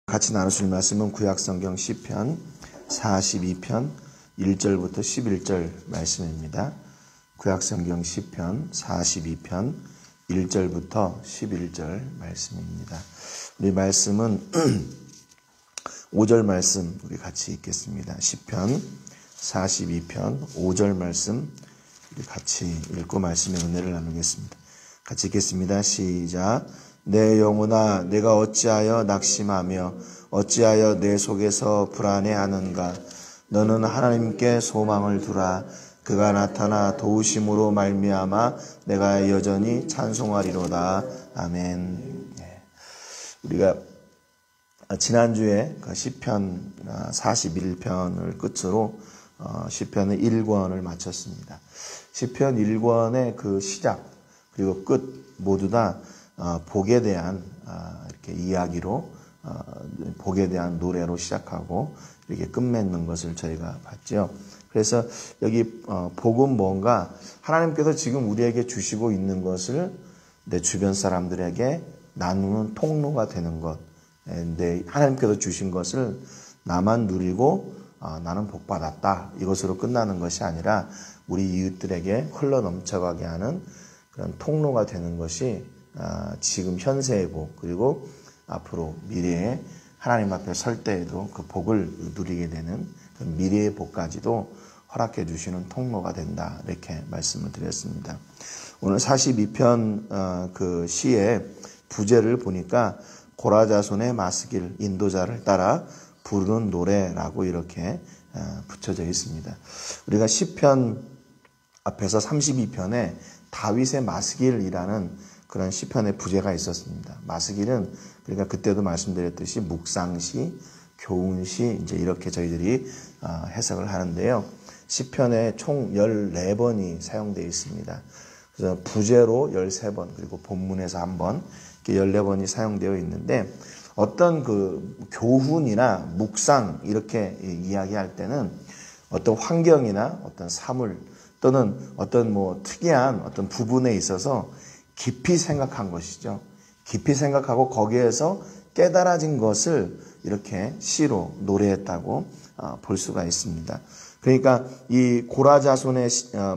같이 나누실 말씀은 구약성경 시편 42편 1절부터 11절 말씀입니다. 구약성경 시편 42편 1절부터 11절 말씀입니다. 우리 말씀은 5절 말씀 우리 같이 읽겠습니다. 시편 42편 5절 말씀 우리 같이 읽고 말씀의 은혜를 나누겠습니다. 같이 읽겠습니다. 시작. 내 영혼아 내가 어찌하여 낙심하며 어찌하여 내 속에서 불안해하는가. 너는 하나님께 소망을 두라. 그가 나타나 도우심으로 말미암아 내가 여전히 찬송하리로다. 아멘. 우리가 지난주에 그 시편 41편을 끝으로 시편의 1권을 마쳤습니다. 시편 1권의 그 시작 그리고 끝 모두 다 복에 대한 이렇게 이야기로 복에 대한 노래로 시작하고 이렇게 끝맺는 것을 저희가 봤죠. 그래서 여기 복은 뭔가 하나님께서 지금 우리에게 주시고 있는 것을 내 주변 사람들에게 나누는 통로가 되는 것. 하나님께서 주신 것을 나만 누리고 나는 복받았다. 이것으로 끝나는 것이 아니라 우리 이웃들에게 흘러 넘쳐가게 하는 그런 통로가 되는 것이 지금 현세의 복 그리고 앞으로 미래에 하나님 앞에 설 때에도 그 복을 누리게 되는 그 미래의 복까지도 허락해 주시는 통로가 된다. 이렇게 말씀을 드렸습니다. 오늘 42편 그 시의 부제를 보니까 고라자손의 마스길 인도자를 따라 부르는 노래라고 이렇게 붙여져 있습니다. 우리가 시편 앞에서 32편에 다윗의 마스길이라는 그런 시편의 부제가 있었습니다. 마스길은 그러니까 그때도 말씀드렸듯이 묵상시, 교훈시 이제 이렇게 저희들이 해석을 하는데요. 시편에 총 14번이 사용되어 있습니다. 그래서 부제로 13번 그리고 본문에서 한 번 이렇게 14번이 사용되어 있는데 어떤 그 교훈이나 묵상 이렇게 이야기할 때는 어떤 환경이나 어떤 사물 또는 어떤 뭐 특이한 어떤 부분에 있어서 깊이 생각한 것이죠. 깊이 생각하고 거기에서 깨달아진 것을 이렇게 시로 노래했다고 볼 수가 있습니다. 그러니까 이 고라자손의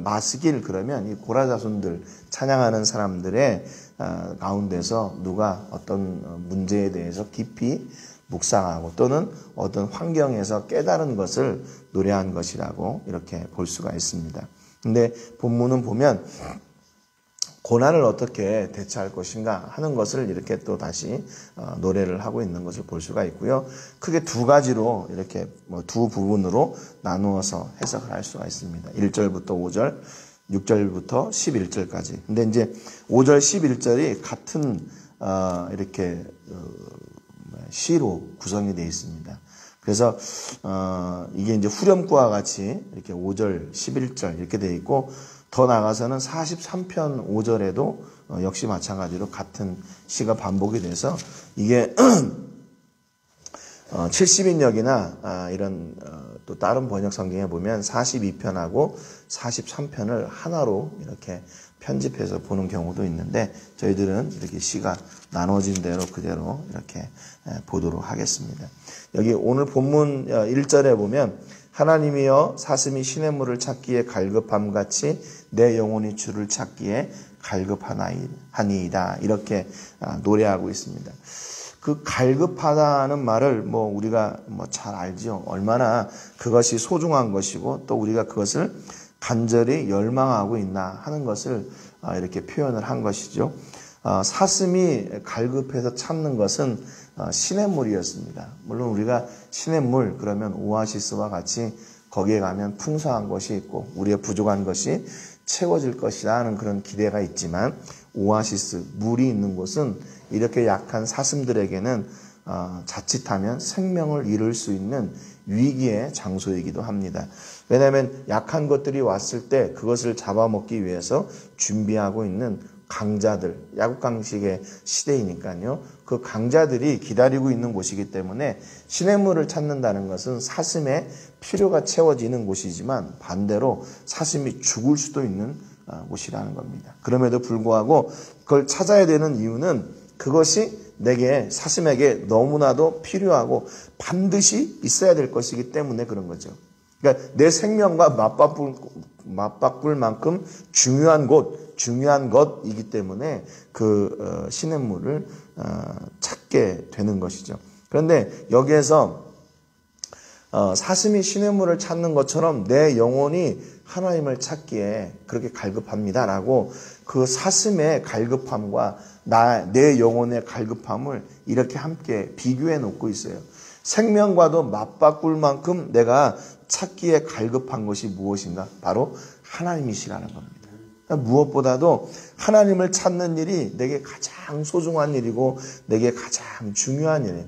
마스길 그러면 이 고라자손들 찬양하는 사람들의 가운데서 누가 어떤 문제에 대해서 깊이 묵상하고 또는 어떤 환경에서 깨달은 것을 노래한 것이라고 이렇게 볼 수가 있습니다. 근데 본문은 보면 고난을 어떻게 대처할 것인가 하는 것을 이렇게 또 다시 노래를 하고 있는 것을 볼 수가 있고요. 크게 두 가지로 이렇게 두 부분으로 나누어서 해석을 할 수가 있습니다. 1절부터 5절, 6절부터 11절까지. 근데 이제 5절, 11절이 같은 이렇게 시로 구성이 되어 있습니다. 그래서 이게 이제 후렴구와 같이 이렇게 5절, 11절 이렇게 되어 있고 더 나아가서는 43편 5절에도 역시 마찬가지로 같은 시가 반복이 돼서 이게 70인역이나 이런 또 다른 번역 성경에 보면 42편하고 43편을 하나로 이렇게 편집해서 보는 경우도 있는데 저희들은 이렇게 시가 나눠진 대로 그대로 이렇게 보도록 하겠습니다. 여기 오늘 본문 1절에 보면 하나님이여 사슴이 시냇물을 찾기에 갈급함같이 내 영혼이 주를 찾기에 갈급하나이다. 이렇게 노래하고 있습니다. 그 갈급하다는 말을 우리가 잘 알죠. 얼마나 그것이 소중한 것이고 또 우리가 그것을 간절히 열망하고 있나 하는 것을 이렇게 표현을 한 것이죠. 사슴이 갈급해서 찾는 것은 시냇물이었습니다. 물론 우리가 시냇물 그러면 오아시스와 같이 거기에 가면 풍성한 것이 있고 우리의 부족한 것이 채워질 것이다 하는 그런 기대가 있지만 오아시스, 물이 있는 곳은 이렇게 약한 사슴들에게는 자칫하면 생명을 잃을 수 있는 위기의 장소이기도 합니다. 왜냐하면 약한 것들이 왔을 때 그것을 잡아먹기 위해서 준비하고 있는 강자들, 야국강식의 시대이니까요. 그 강자들이 기다리고 있는 곳이기 때문에 시냇물을 찾는다는 것은 사슴의 필요가 채워지는 곳이지만 반대로 사슴이 죽을 수도 있는 곳이라는 겁니다. 그럼에도 불구하고 그걸 찾아야 되는 이유는 그것이 내게 사슴에게 너무나도 필요하고 반드시 있어야 될 것이기 때문에 그런 거죠. 그러니까 내 생명과 맞바꿀 만큼 중요한 것이기 때문에 그 시냇물을 찾게 되는 것이죠. 그런데 여기에서 사슴이 시냇물을 찾는 것처럼 내 영혼이 하나님을 찾기에 그렇게 갈급합니다라고 그 사슴의 갈급함과 내 영혼의 갈급함을 이렇게 함께 비교해 놓고 있어요. 생명과도 맞바꿀 만큼 내가 찾기에 갈급한 것이 무엇인가? 바로 하나님이시라는 겁니다. 그러니까 무엇보다도 하나님을 찾는 일이 내게 가장 소중한 일이고 내게 가장 중요한 일이에요.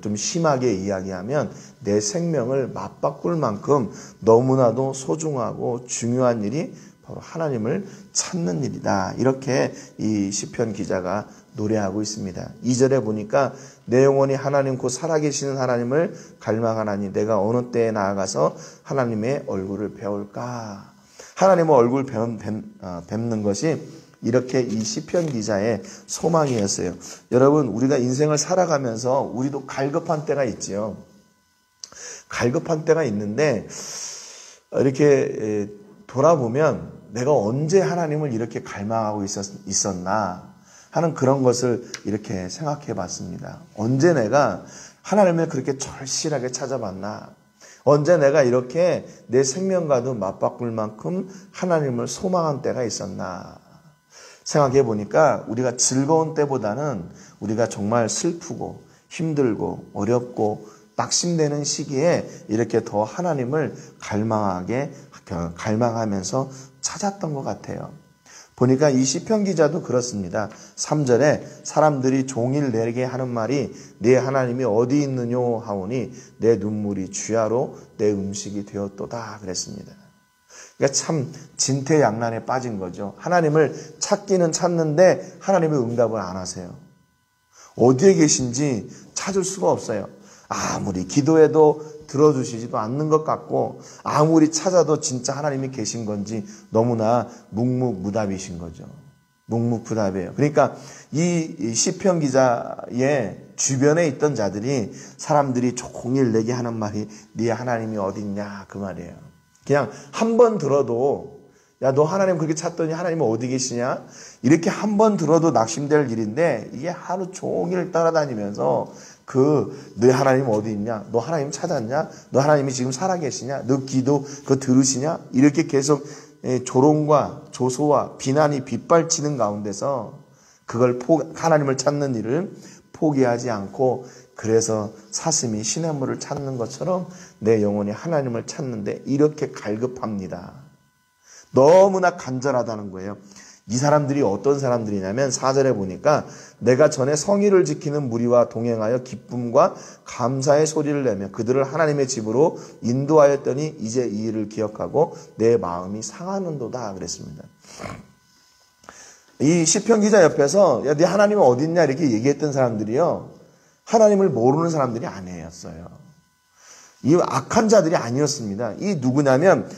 좀 심하게 이야기하면 내 생명을 맞바꿀 만큼 너무나도 소중하고 중요한 일이 바로 하나님을 찾는 일이다. 이렇게 이 시편 기자가 노래하고 있습니다. 2절에 보니까 내 영혼이 하나님 곧 살아계시는 하나님을 갈망하나니 내가 어느 때에 나아가서 하나님의 얼굴을 배울까. 하나님의 얼굴 뵙는 것이 이렇게 이 시편 기자의 소망이었어요. 여러분, 우리가 인생을 살아가면서 우리도 갈급한 때가 있지요. 갈급한 때가 있는데 이렇게 돌아보면 내가 언제 하나님을 이렇게 갈망하고 있었나 하는 그런 것을 이렇게 생각해 봤습니다. 언제 내가 하나님을 그렇게 절실하게 찾아봤나? 언제 내가 이렇게 내 생명과도 맞바꿀 만큼 하나님을 소망한 때가 있었나? 생각해 보니까 우리가 즐거운 때보다는 우리가 정말 슬프고 힘들고 어렵고 낙심되는 시기에 이렇게 더 하나님을 갈망하면서 찾았던 것 같아요. 보니까 이 시편 기자도 그렇습니다. 3절에 사람들이 종일 내게 하는 말이 네 하나님이 어디 있느뇨 하오니 내 눈물이 주야로 내 음식이 되었도다 그랬습니다. 그러니까 참 진퇴양난에 빠진 거죠. 하나님을 찾기는 찾는데 하나님의 응답을 안 하세요. 어디에 계신지 찾을 수가 없어요. 아무리 기도해도 들어주시지도 않는 것 같고 아무리 찾아도 진짜 하나님이 계신 건지 너무나 묵묵무답이신 거죠. 묵묵부답이에요. 그러니까 이 시편 기자의 주변에 있던 자들이 사람들이 종일 내게 하는 말이 네 하나님이 어디 있냐 그 말이에요. 그냥 한 번 들어도 야, 너 하나님 그렇게 찾더니 하나님은 어디 계시냐? 이렇게 한 번 들어도 낙심될 일인데 이게 하루 종일 따라다니면서 너 하나님 어디 있냐? 너 하나님 찾았냐? 너 하나님이 지금 살아계시냐? 너 기도 그거 들으시냐? 이렇게 계속 조롱과 조소와 비난이 빗발치는 가운데서 그걸 하나님을 찾는 일을 포기하지 않고 그래서 사슴이 시냇물을 찾는 것처럼 내 영혼이 하나님을 찾는데 이렇게 갈급합니다. 너무나 간절하다는 거예요. 이 사람들이 어떤 사람들이냐면 4절에 보니까 내가 전에 성의를 지키는 무리와 동행하여 기쁨과 감사의 소리를 내며 그들을 하나님의 집으로 인도하였더니 이제 이 일을 기억하고 내 마음이 상하는도다 그랬습니다. 이 시편 기자 옆에서 야, 네 하나님은 어디 있냐 이렇게 얘기했던 사람들이요. 하나님을 모르는 사람들이 아니었어요. 이 악한 자들이 아니었습니다. 이 누구냐면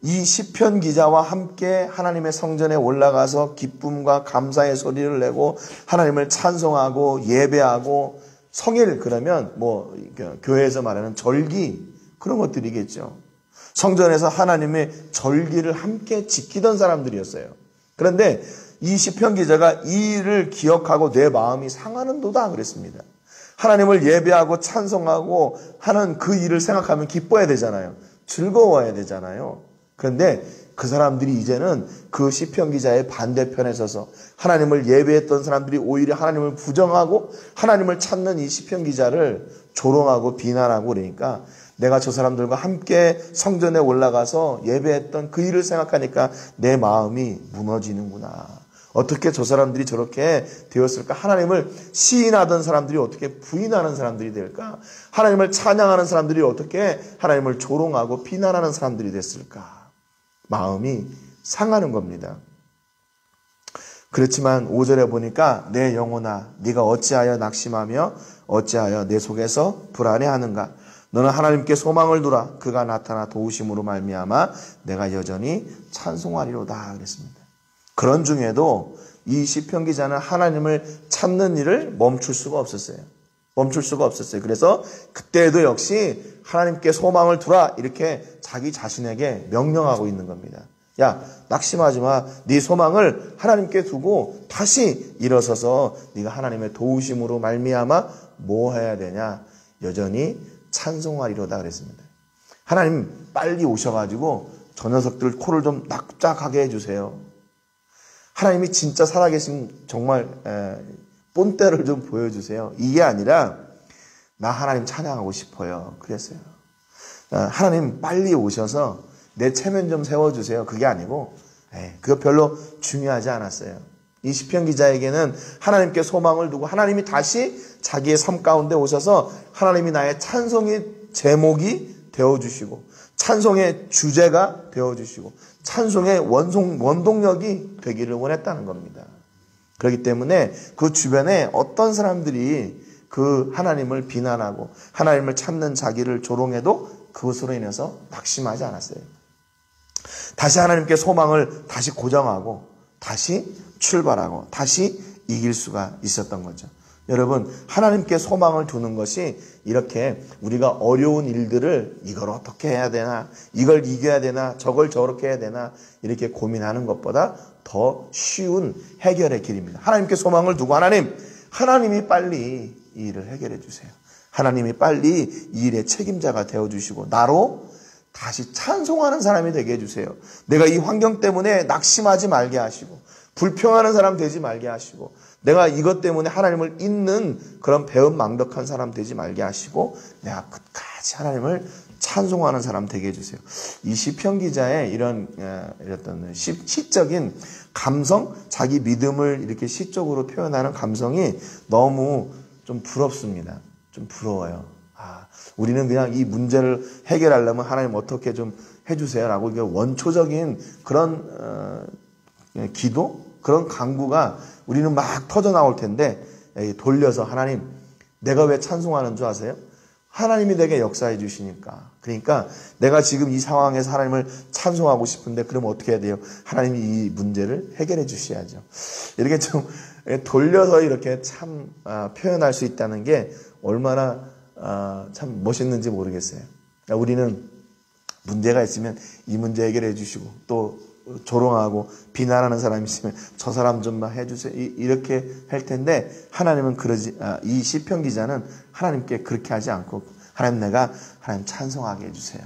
이 시편 기자와 함께 하나님의 성전에 올라가서 기쁨과 감사의 소리를 내고 하나님을 찬송하고 예배하고 성일 그러면 교회에서 말하는 절기 그런 것들이겠죠. 성전에서 하나님의 절기를 함께 지키던 사람들이었어요. 그런데 이 시편 기자가 이 일을 기억하고 내 마음이 상하는도다 그랬습니다. 하나님을 예배하고 찬송하고 하는 그 일을 생각하면 기뻐야 되잖아요. 즐거워야 되잖아요. 그런데 그 사람들이 이제는 그 시편 기자의 반대편에 서서 하나님을 예배했던 사람들이 오히려 하나님을 부정하고 하나님을 찾는 이 시편 기자를 조롱하고 비난하고 그러니까 내가 저 사람들과 함께 성전에 올라가서 예배했던 그 일을 생각하니까 내 마음이 무너지는구나. 어떻게 저 사람들이 저렇게 되었을까? 하나님을 시인하던 사람들이 어떻게 부인하는 사람들이 될까? 하나님을 찬양하는 사람들이 어떻게 하나님을 조롱하고 비난하는 사람들이 됐을까? 마음이 상하는 겁니다. 그렇지만 5절에 보니까 내 영혼아 네가 어찌하여 낙심하며 어찌하여 내 속에서 불안해하는가? 너는 하나님께 소망을 두라. 그가 나타나 도우심으로 말미암아 내가 여전히 찬송하리로다 그랬습니다. 그런 중에도 이 시편 기자는 하나님을 찾는 일을 멈출 수가 없었어요. 그래서 그때도 역시 하나님께 소망을 두라 이렇게 자기 자신에게 명령하고 있는 겁니다. 야, 낙심하지 마. 네 소망을 하나님께 두고 다시 일어서서 네가 하나님의 도우심으로 말미암아 뭐 해야 되냐? 여전히 찬송하리로다 그랬습니다. 하나님 빨리 오셔가지고 저 녀석들 코를 좀 납작하게 해주세요. 하나님이 진짜 살아계신 정말 본때를 좀 보여주세요. 이게 아니라 나 하나님 찬양하고 싶어요. 그랬어요. 하나님 빨리 오셔서 내 체면 좀 세워주세요. 그게 아니고 그거 별로 중요하지 않았어요. 이 시편 기자에게는 하나님께 소망을 두고 하나님이 다시 자기의 삶 가운데 오셔서 하나님이 나의 찬송의 제목이 되어주시고 찬송의 주제가 되어주시고 찬송의 원동력이 되기를 원했다는 겁니다. 그렇기 때문에 그 주변에 어떤 사람들이 그 하나님을 비난하고 하나님을 찾는 자기를 조롱해도 그것으로 인해서 낙심하지 않았어요. 다시 하나님께 소망을 다시 고정하고 다시 출발하고 다시 이길 수가 있었던 거죠. 여러분, 하나님께 소망을 두는 것이 이렇게 우리가 어려운 일들을 이걸 어떻게 해야 되나, 이걸 이겨야 되나, 저걸 저렇게 해야 되나 이렇게 고민하는 것보다 더 쉬운 해결의 길입니다. 하나님께 소망을 두고 하나님이 빨리 이 일을 해결해 주세요. 하나님이 빨리 이 일의 책임자가 되어주시고 나로 다시 찬송하는 사람이 되게 해주세요. 내가 이 환경 때문에 낙심하지 말게 하시고 불평하는 사람 되지 말게 하시고 내가 이것 때문에 하나님을 잊는 그런 배은망덕한 사람 되지 말게 하시고 내가 끝까지 하나님을 찬송하는 사람 되게 해주세요. 이 시편 기자의 이런 시적인 감성, 자기 믿음을 이렇게 시적으로 표현하는 감성이 너무 좀 부럽습니다. 좀 부러워요. 우리는 그냥 이 문제를 해결하려면 하나님 어떻게 좀 해주세요 라고 원초적인 그런 기도, 그런 간구가 우리는 막 터져 나올 텐데 돌려서 하나님, 내가 왜 찬송하는 줄 아세요? 하나님이 내게 역사해 주시니까. 그러니까 내가 지금 이 상황에서 하나님을 찬송하고 싶은데 그럼 어떻게 해야 돼요? 하나님이 이 문제를 해결해 주셔야죠. 이렇게 좀 돌려서 이렇게 참 표현할 수 있다는 게 얼마나 참 멋있는지 모르겠어요. 우리는 문제가 있으면 이 문제 해결해 주시고 또 조롱하고 비난하는 사람이 있으면 저 사람 좀 해주세요 이렇게 할 텐데 하나님은 이 시편 기자는 하나님께 그렇게 하지 않고 하나님 찬송하게 해주세요.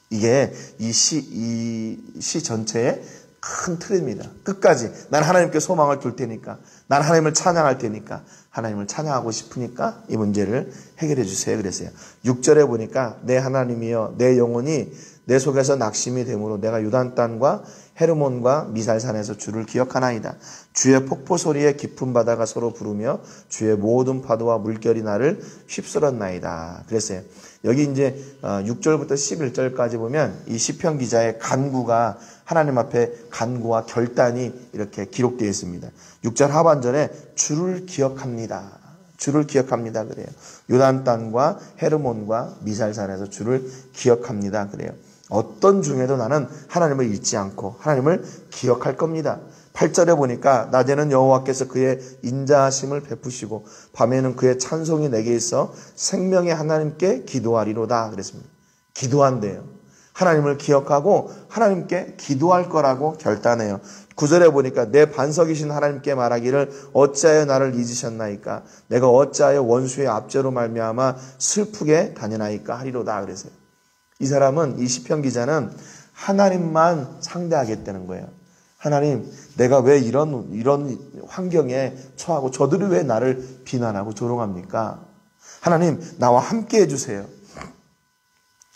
이게 이 시 전체의 큰 틀입니다. 끝까지 난 하나님께 소망을 둘 테니까 난 하나님을 찬양할 테니까 하나님을 찬양하고 싶으니까 이 문제를 해결해 주세요 그랬어요. 6절에 보니까 내 하나님이여 내 영혼이 내 속에서 낙심이 되므로 내가 유단 땅과 헤르몬과 미살산에서 주를 기억하나이다. 주의 폭포 소리에 깊은 바다가 서로 부르며 주의 모든 파도와 물결이 나를 휩쓸었나이다. 그랬어요. 여기 이제 6절부터 11절까지 보면 이 시편 기자의 간구가 하나님 앞에 간구와 결단이 이렇게 기록되어 있습니다. 6절 하반절에 주를 기억합니다. 주를 기억합니다. 그래요. 유단 땅과 헤르몬과 미살산에서 주를 기억합니다. 그래요. 어떤 중에도 나는 하나님을 잊지 않고 하나님을 기억할 겁니다. 8절에 보니까 낮에는 여호와께서 그의 인자하심을 베푸시고 밤에는 그의 찬송이 내게 있어 생명의 하나님께 기도하리로다 그랬습니다. 기도한대요. 하나님을 기억하고 하나님께 기도할 거라고 결단해요. 9절에 보니까 내 반석이신 하나님께 말하기를 어찌하여 나를 잊으셨나이까 내가 어찌하여 원수의 압제로 말미암아 슬프게 다니나이까 하리로다 그랬어요. 이 사람은 이 시편 기자는 하나님만 상대하겠다는 거예요. 하나님, 내가 왜 이런 환경에 처하고 저들이 왜 나를 비난하고 조롱합니까? 하나님, 나와 함께 해주세요.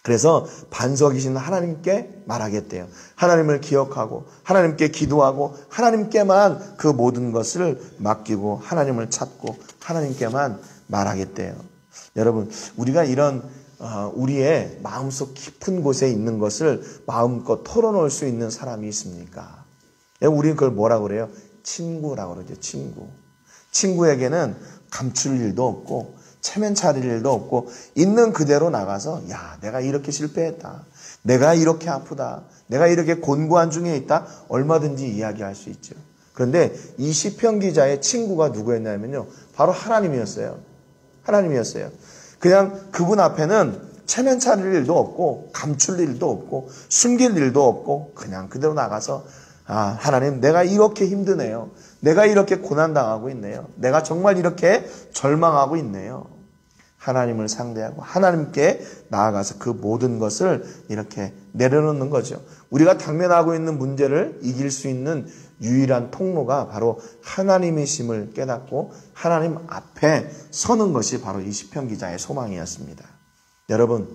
그래서 반석이신 하나님께 말하겠대요. 하나님을 기억하고 하나님께 기도하고 하나님께만 그 모든 것을 맡기고 하나님을 찾고 하나님께만 말하겠대요. 여러분, 우리가 이런 우리의 마음속 깊은 곳에 있는 것을 마음껏 털어놓을 수 있는 사람이 있습니까? 우리는 그걸 뭐라고 그래요? 친구라고 그러죠. 친구에게는 감출 일도 없고 체면 차릴 일도 없고 있는 그대로 나가서 야, 내가 이렇게 실패했다. 내가 이렇게 아프다. 내가 이렇게 곤고한 중에 있다. 얼마든지 이야기할 수 있죠. 그런데 이 시편 기자의 친구가 누구였냐면요. 바로 하나님이었어요. 하나님이었어요. 그냥 그분 앞에는 체면 차릴 일도 없고 감출 일도 없고 숨길 일도 없고 그냥 그대로 나가서 하나님 내가 이렇게 힘드네요. 내가 이렇게 고난당하고 있네요. 내가 정말 이렇게 절망하고 있네요. 하나님을 상대하고 하나님께 나아가서 그 모든 것을 이렇게 내려놓는 거죠. 우리가 당면하고 있는 문제를 이길 수 있는 유일한 통로가 바로 하나님이심을 깨닫고 하나님 앞에 서는 것이 바로 이 시편 기자의 소망이었습니다. 여러분,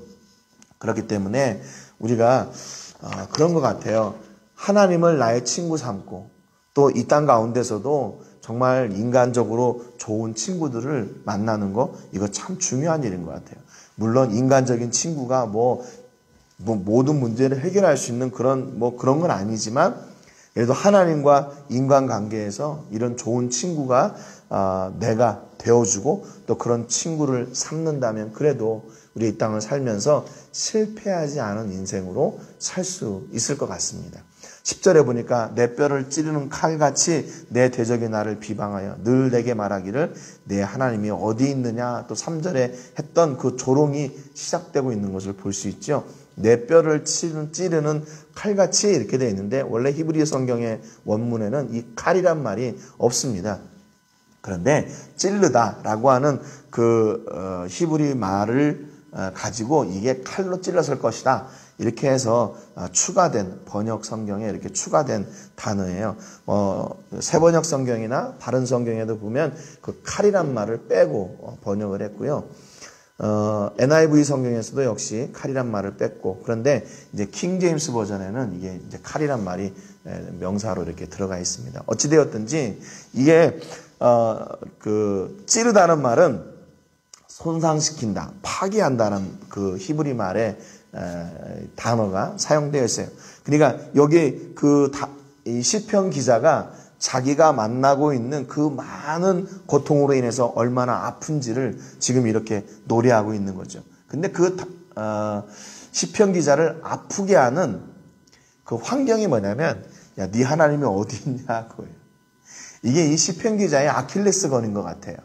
그렇기 때문에 우리가 그런 것 같아요. 하나님을 나의 친구 삼고 또 이 땅 가운데서도 정말 인간적으로 좋은 친구들을 만나는 거 이거 참 중요한 일인 것 같아요. 물론 인간적인 친구가 모든 문제를 해결할 수 있는 그런 건 아니지만 그래도 하나님과 인간관계에서 이런 좋은 친구가 내가 되어주고 또 그런 친구를 삼는다면 그래도 우리 이 땅을 살면서 실패하지 않은 인생으로 살 수 있을 것 같습니다. 10절에 보니까 내 뼈를 찌르는 칼같이 내 대적이 나를 비방하여 늘 내게 말하기를 내 하나님이 어디 있느냐. 또 3절에 했던 그 조롱이 시작되고 있는 것을 볼 수 있죠. 내 뼈를 찌르는 칼같이 이렇게 되어 있는데 원래 히브리 성경의 원문에는 이 칼이란 말이 없습니다. 그런데 찌르다라고 하는 그 히브리 말을 가지고 이게 칼로 찔렀을 것이다. 이렇게 해서 추가된 번역 성경에 이렇게 추가된 단어예요. 새 번역 성경이나 다른 성경에도 보면 그 칼이란 말을 빼고 번역을 했고요. NIV 성경에서도 역시 칼이란 말을 뺐고 그런데 이제 킹 제임스 버전에는 이게 이제 칼이란 말이 명사로 이렇게 들어가 있습니다. 어찌 되었든지 이게 그 찌르다는 말은 손상시킨다, 파괴한다는 그 히브리 말의 단어가 사용되어 있어요. 그러니까 여기 이 시편 기자가 자기가 만나고 있는 그 많은 고통으로 인해서 얼마나 아픈지를 지금 이렇게 노래하고 있는 거죠. 근데 그 시편 기자를 아프게 하는 그 환경이 뭐냐면 야, 네 하나님이 어디 있냐고요. 이게 이 시편 기자의 아킬레스건인 것 같아요.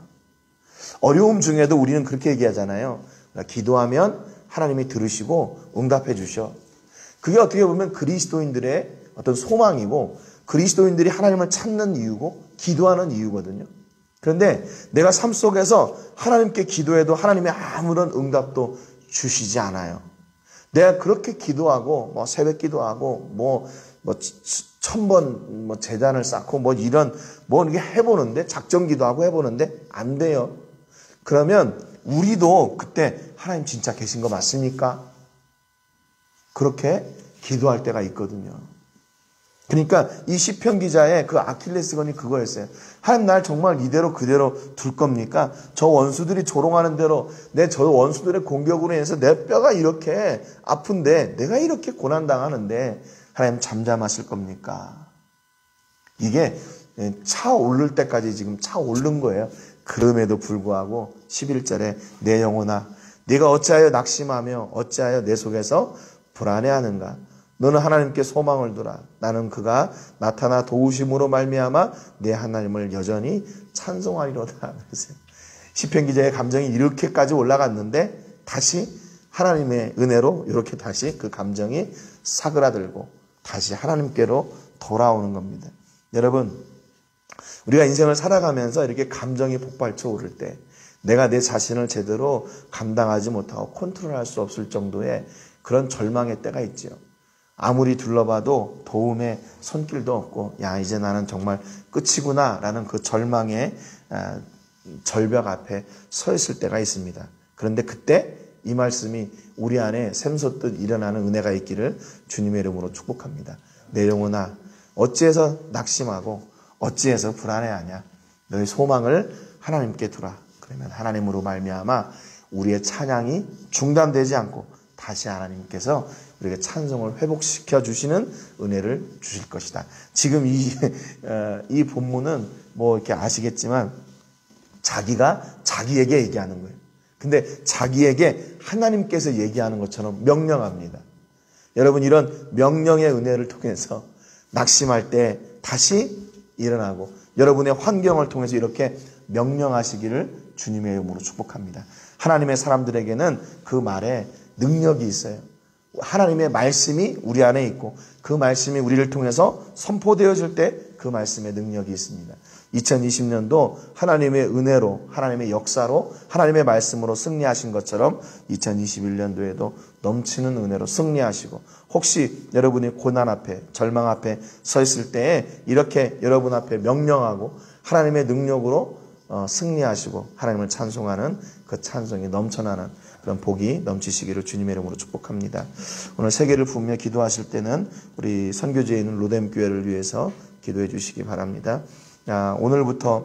어려움 중에도 우리는 그렇게 얘기하잖아요. 기도하면 하나님이 들으시고 응답해 주셔. 그게 어떻게 보면 그리스도인들의 어떤 소망이고 그리스도인들이 하나님을 찾는 이유고 기도하는 이유거든요. 그런데 내가 삶 속에서 하나님께 기도해도 하나님이 아무런 응답도 주시지 않아요. 내가 그렇게 기도하고 새벽 기도하고 1000번 제단을 쌓고 이렇게 해보는데 작정 기도하고 해보는데 안 돼요. 그러면 우리도 그때 하나님 진짜 계신 거 맞습니까? 그렇게 기도할 때가 있거든요. 그러니까 이 시편 기자의 그 아킬레스건이 그거였어요. 하나님 날 정말 이대로 그대로 둘 겁니까? 저 원수들이 조롱하는 대로 저 원수들의 공격으로 인해서 내 뼈가 이렇게 아픈데 내가 이렇게 고난당하는데 하나님 잠잠하실 겁니까? 이게 차오를 때까지 지금 차오른 거예요. 그럼에도 불구하고 11절에 내 영혼아 네가 어찌하여 낙심하며 어찌하여 내 속에서 불안해하는가? 너는 하나님께 소망을 두라. 나는 그가 나타나 도우심으로 말미암아 내 하나님을 여전히 찬송하리로다. 그랬어요. 시편 기자의 감정이 이렇게까지 올라갔는데 다시 하나님의 은혜로 이렇게 다시 그 감정이 사그라들고 다시 하나님께로 돌아오는 겁니다. 여러분, 우리가 인생을 살아가면서 이렇게 감정이 폭발쳐 오를 때 내가 내 자신을 제대로 감당하지 못하고 컨트롤할 수 없을 정도의 그런 절망의 때가 있죠. 아무리 둘러봐도 도움의 손길도 없고 야 이제 나는 정말 끝이구나 라는 그 절망의 절벽 앞에 서 있을 때가 있습니다. 그런데 그때 이 말씀이 우리 안에 샘솟듯 일어나는 은혜가 있기를 주님의 이름으로 축복합니다. 내 영혼아 어찌해서 낙심하고 어찌해서 불안해하냐. 너의 소망을 하나님께 두라. 그러면 하나님으로 말미암아 우리의 찬양이 중단되지 않고 다시 하나님께서 우리에게 찬송을 회복시켜 주시는 은혜를 주실 것이다. 지금 이 본문은 이렇게 아시겠지만 자기가 자기에게 얘기하는 거예요. 근데 자기에게 하나님께서 얘기하는 것처럼 명령합니다. 여러분 이런 명령의 은혜를 통해서 낙심할 때 다시 일어나고 여러분의 환경을 통해서 이렇게 명령하시기를 주님의 이름으로 축복합니다. 하나님의 사람들에게는 그 말에 능력이 있어요. 하나님의 말씀이 우리 안에 있고 그 말씀이 우리를 통해서 선포되어질 때 그 말씀의 능력이 있습니다. 2020년도 하나님의 은혜로, 하나님의 역사로, 하나님의 말씀으로 승리하신 것처럼 2021년도에도 넘치는 은혜로 승리하시고, 혹시 여러분이 고난 앞에, 절망 앞에 서 있을 때에 이렇게 여러분 앞에 명령하고 하나님의 능력으로 승리하시고 하나님을 찬송하는 그 찬송이 넘쳐나는 그런 복이 넘치시기를 주님의 이름으로 축복합니다. 오늘 세계를 부으며 기도하실 때는 우리 선교지에 있는 로뎀 교회를 위해서 기도해 주시기 바랍니다. 오늘부터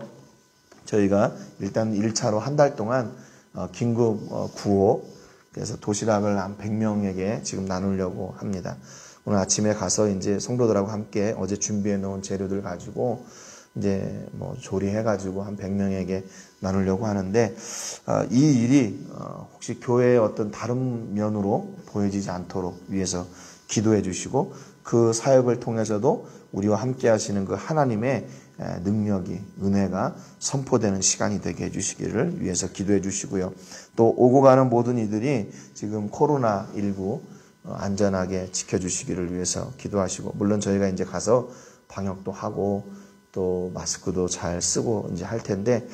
저희가 일단 1차로 한 달 동안 긴급 구호, 그래서 도시락을 한 100명에게 지금 나누려고 합니다. 오늘 아침에 가서 이제 성도들하고 함께 어제 준비해 놓은 재료들 가지고 이제 조리해가지고 한 100명에게 나누려고 하는데, 이 일이 혹시 교회의 어떤 다른 면으로 보여지지 않도록 위해서 기도해 주시고, 그 사역을 통해서도 우리와 함께 하시는 그 하나님의 능력이, 은혜가 선포되는 시간이 되게 해주시기를 위해서 기도해 주시고요. 또 오고 가는 모든 이들이 지금 코로나19 안전하게 지켜주시기를 위해서 기도하시고, 물론 저희가 이제 가서 방역도 하고 또 마스크도 잘 쓰고 이제 할 텐데,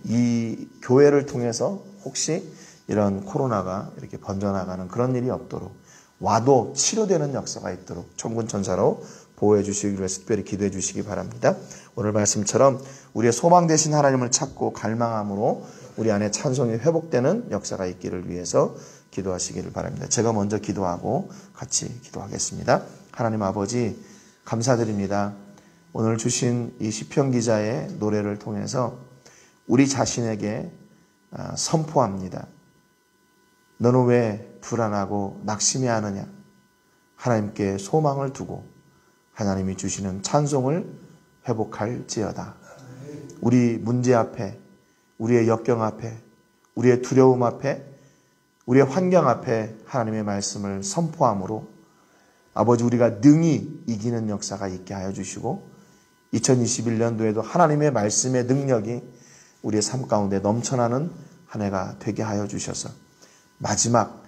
이 교회를 통해서 혹시 이런 코로나가 이렇게 번져나가는 그런 일이 없도록, 와도 치료되는 역사가 있도록 천군 천사로 보호해 주시기 위해서 특별히 기도해 주시기 바랍니다. 오늘 말씀처럼 우리의 소망 되신 하나님을 찾고 갈망함으로 우리 안에 찬송이 회복되는 역사가 있기를 위해서 기도하시기를 바랍니다. 제가 먼저 기도하고 같이 기도하겠습니다. 하나님 아버지, 감사드립니다. 오늘 주신 이 시편 기자의 노래를 통해서 우리 자신에게 선포합니다. 너는 왜 불안하고 낙심해하느냐? 하나님께 소망을 두고 하나님이 주시는 찬송을 회복할지어다. 우리 문제 앞에, 우리의 역경 앞에, 우리의 두려움 앞에, 우리의 환경 앞에 하나님의 말씀을 선포함으로 아버지, 우리가 능히 이기는 역사가 있게 하여 주시고 2021년도에도 하나님의 말씀의 능력이 우리의 삶 가운데 넘쳐나는 한 해가 되게 하여 주셔서 마지막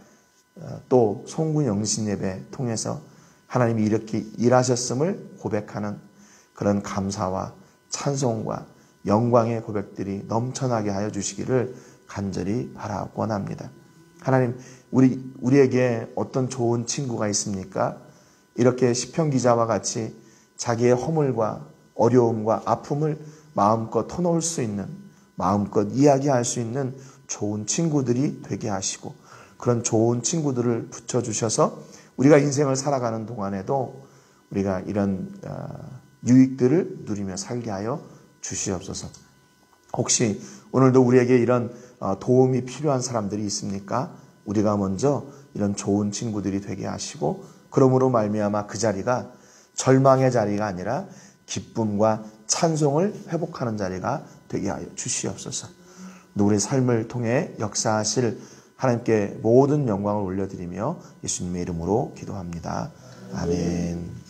또 송구 영신 예배 통해서 하나님이 이렇게 일하셨음을 고백하는 그런 감사와 찬송과 영광의 고백들이 넘쳐나게 하여 주시기를 간절히 바라원합니다. 하나님, 우리에게 어떤 좋은 친구가 있습니까? 이렇게 시편 기자와 같이 자기의 허물과 어려움과 아픔을 마음껏 터놓을 수 있는, 마음껏 이야기할 수 있는 좋은 친구들이 되게 하시고, 그런 좋은 친구들을 붙여주셔서 우리가 인생을 살아가는 동안에도 우리가 이런 유익들을 누리며 살게 하여 주시옵소서. 혹시 오늘도 우리에게 이런 도움이 필요한 사람들이 있습니까? 우리가 먼저 이런 좋은 친구들이 되게 하시고, 그러므로 말미암아 그 자리가 절망의 자리가 아니라 기쁨과 찬송을 회복하는 자리가 되게 하여 주시옵소서. 우리의 삶을 통해 역사하실 하나님께 모든 영광을 올려드리며 예수님의 이름으로 기도합니다. 아멘.